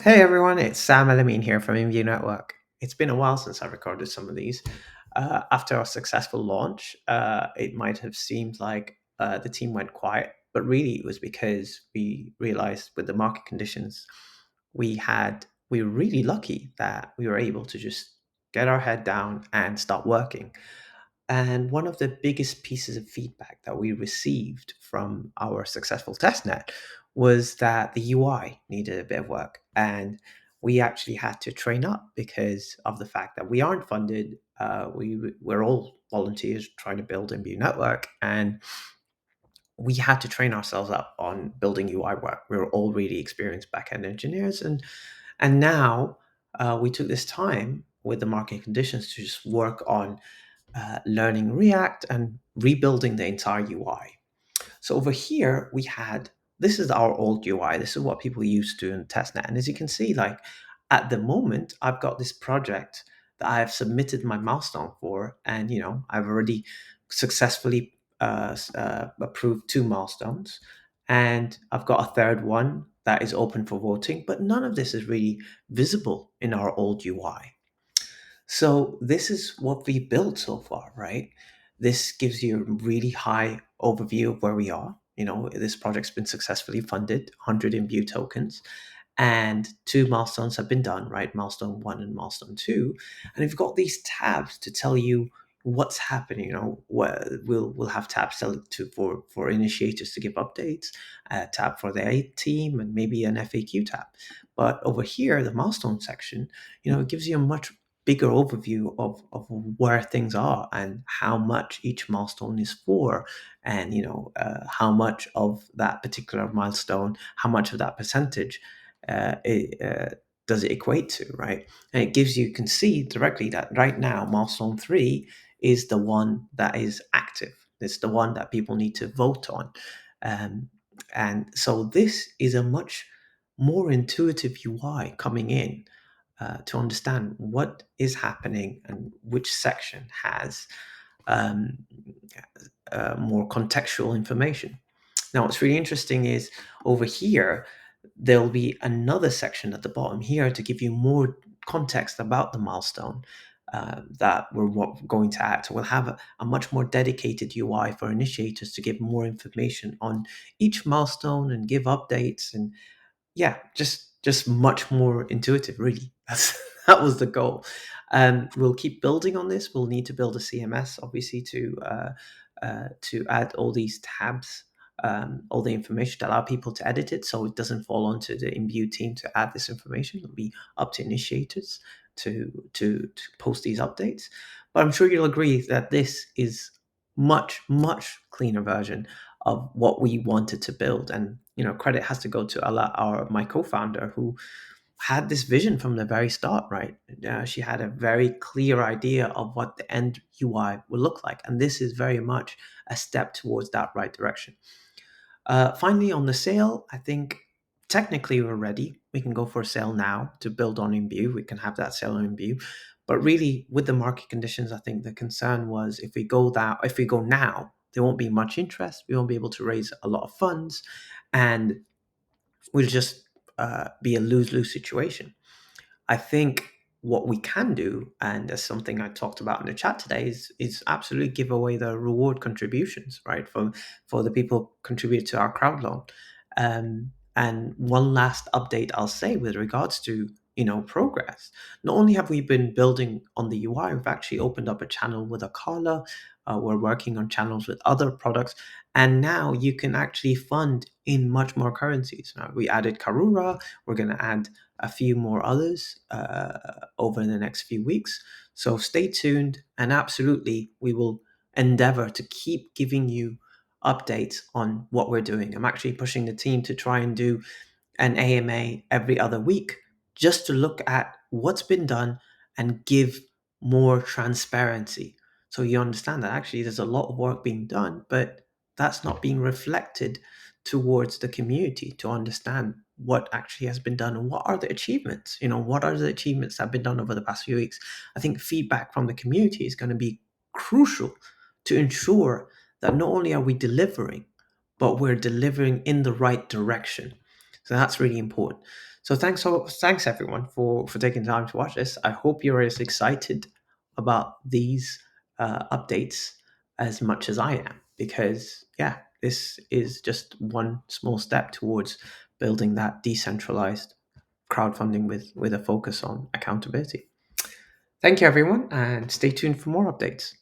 Hey everyone, it's Sam Elamine here from InView Network. It's been a while since I recorded some of these. After our successful launch, it might have seemed like the team went quiet, but really it was because we realized with the market conditions, we were really lucky that we were able to just get our head down and start working. And one of the biggest pieces of feedback that we received from our successful testnet was that the UI needed a bit of work. And we actually had to train up because of the fact that we aren't funded. We're all volunteers trying to build Imbue Network. And we had to train ourselves up on building UI work. We were all really experienced backend engineers. And now we took this time with the market conditions to just work on learning React and rebuilding the entire UI. So over here, we had, this is our old UI. This is what people used to in testnet. And as you can see, like at the moment, I've got this project that I have submitted my milestone for. And, I've already successfully approved two milestones. And I've got a third one that is open for voting, but none of this is really visible in our old UI. So this is what we built so far, right? This gives you a really high overview of where we are. This project's been successfully funded, 100 Imbue tokens, and two milestones have been done, right? Milestone one and milestone two. And we've got these tabs to tell you what's happening. Where we'll have tabs for initiators to give updates, a tab for the A team, and maybe an FAQ tab. But over here, the milestone section, it gives you a much bigger overview of where things are and how much each milestone is for, and how much of that particular milestone, how much of that percentage does it equate to, right? And it gives you can see directly that right now milestone three is the one that is active. It's the one that people need to vote on, um, and so this is a much more intuitive UI coming in to understand what is happening and which section has um, more contextual information. Now, what's really interesting is over here, there'll be another section at the bottom here to give you more context about the milestone that we're going to add. So we'll have a much more dedicated UI for initiators to give more information on each milestone and give updates, and yeah, just much more intuitive, really. That was the goal. We'll keep building on this. We'll need to build a CMS, obviously, to add all these tabs, all the information to allow people to edit it, so it doesn't fall onto the Imbue team to add this information. It'll be up to initiators to post these updates. But I'm sure you'll agree that this is much cleaner version of what we wanted to build. And credit has to go to my co-founder, who had this vision from the very start, right? She had a very clear idea of what the end UI would look like, and this is very much a step towards that right direction. Finally, on the sale, I think technically we're ready. We can go for a sale now to build on Imbue. We can have that sale on Imbue. But really, with the market conditions, I think the concern was if we go now, there won't be much interest. We won't be able to raise a lot of funds, and we'll just be a lose-lose situation. I think what we can do, and as something I talked about in the chat today, is absolutely give away the reward contributions, right? For the people who contribute to our crowd loan. And one last update I'll say with regards to progress. Not only have we been building on the UI, we've actually opened up a channel with Akala. We're working on channels with other products, and now you can actually fund in much more currencies. Now we added Karura. We're going to add a few more others over the next few weeks. So stay tuned, and absolutely, we will endeavor to keep giving you updates on what we're doing. I'm actually pushing the team to try and do an AMA every other week just to look at what's been done and give more transparency. So you understand that actually there's a lot of work being done, but that's not being reflected towards the community to understand what actually has been done and what are the achievements. What are the achievements that have been done over the past few weeks? I think feedback from the community is going to be crucial to ensure that not only are we delivering, but we're delivering in the right direction. So that's really important. So thanks everyone for taking time to watch this. I hope you're as excited about these updates as much as I am, because yeah, this is just one small step towards building that decentralized crowdfunding with a focus on accountability. Thank you everyone, and stay tuned for more updates.